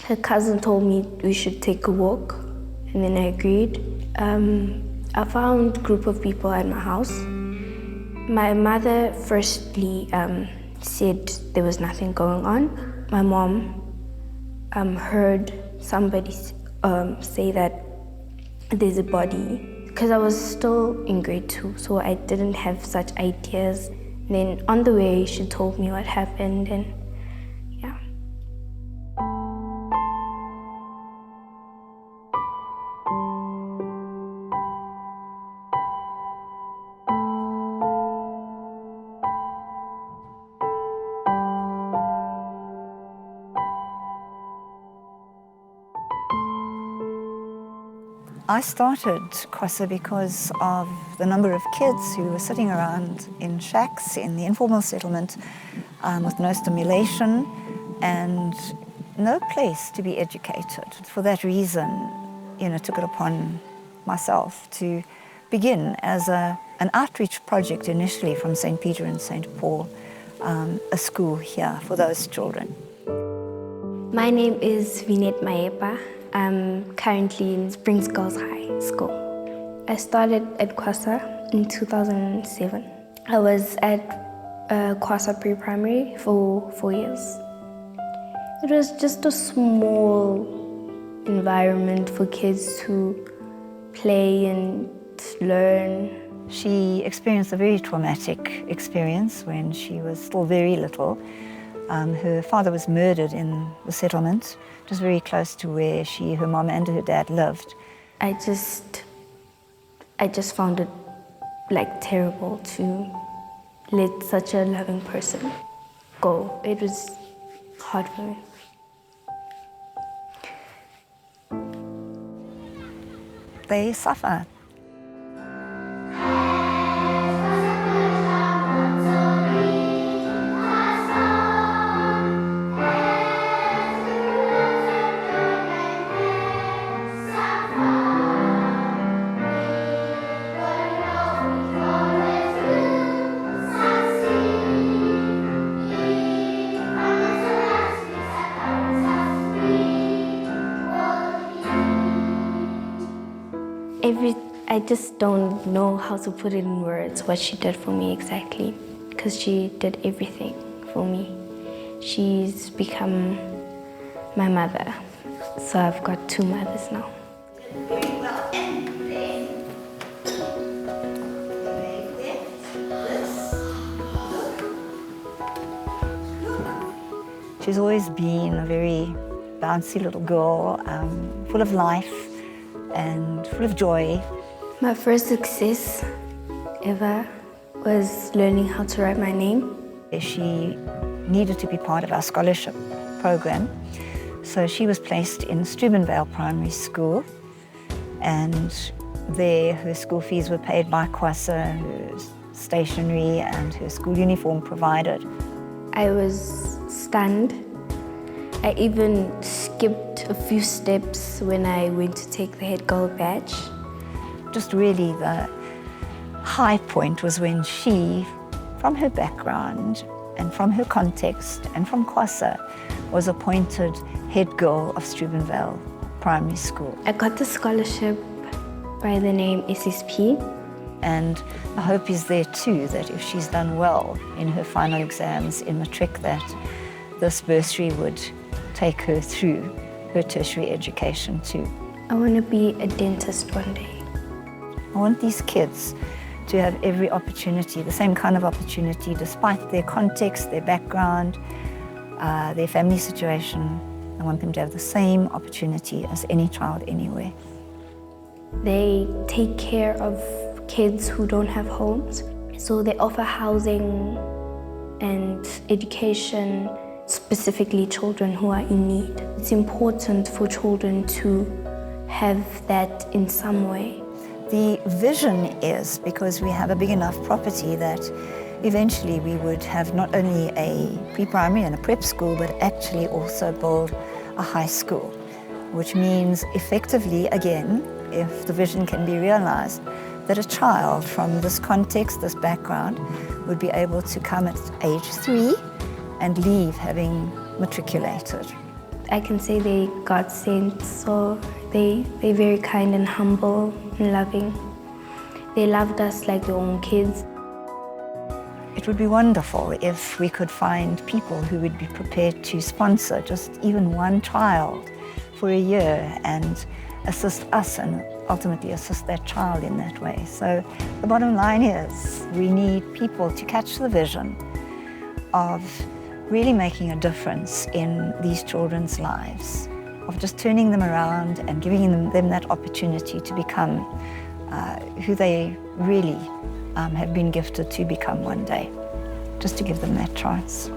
Her cousin told me we should take a walk, and then I agreed. I found a group of people at my house. My mother firstly said there was nothing going on. My mom heard somebody say that there's a body, because I was still in grade 2, so I didn't have such ideas. And then on the way, she told me what happened, and yeah. I started Kwasa because of the number of kids who were sitting around in shacks in the informal settlement with no stimulation and no place to be educated. For that reason, took it upon myself to begin as an outreach project initially from St. Peter and St. Paul, a school here for those children. My name is Vinette Maepa. I'm currently in Springs Girls High School. I started at Kwasa in 2007. I was at Kwasa pre-primary for 4 years. It was just a small environment for kids to play and learn. She experienced a very traumatic experience when she was still very little. Her father was murdered in the settlement, just very close to where her mom and her dad lived. I just found it terrible to let such a loving person go. It was hard for me. They suffer. I just don't know how to put it in words what she did for me exactly, because she did everything for me. She's become my mother, so I've got 2 mothers now. She's always been a very bouncy little girl, full of life and full of joy. My first success ever was learning how to write my name. She needed to be part of our scholarship program, so she was placed in Steubenvale Primary School, and there her school fees were paid by Kwasa, her stationery and her school uniform provided. I was stunned. I even skipped a few steps when I went to take the head girl badge. Just really the high point was when she, from her background and from her context and from Kwasa, was appointed head girl of Steubenvale Primary School. I got the scholarship by the name SSP. And the hope is there too that if she's done well in her final exams in matric, that this bursary would take her through her tertiary education too. I want to be a dentist one day. I want these kids to have every opportunity, the same kind of opportunity, despite their context, their background, their family situation. I want them to have the same opportunity as any child anywhere. They take care of kids who don't have homes, so they offer housing and education, specifically children who are in need. It's important for children to have that in some way. The vision is, because we have a big enough property, that eventually we would have not only a pre-primary and a prep school, but actually also build a high school, which means effectively, again, if the vision can be realized, that a child from this context, this background, would be able to come at age 3 and leave having matriculated. I can say they God saints, so they're very kind and humble and loving. They loved us like their own kids. It would be wonderful if we could find people who would be prepared to sponsor just even one child for a year and assist us and ultimately assist that child in that way. So the bottom line is we need people to catch the vision of really making a difference in these children's lives, of just turning them around and giving them that opportunity to become who they really have been gifted to become one day, just to give them that chance.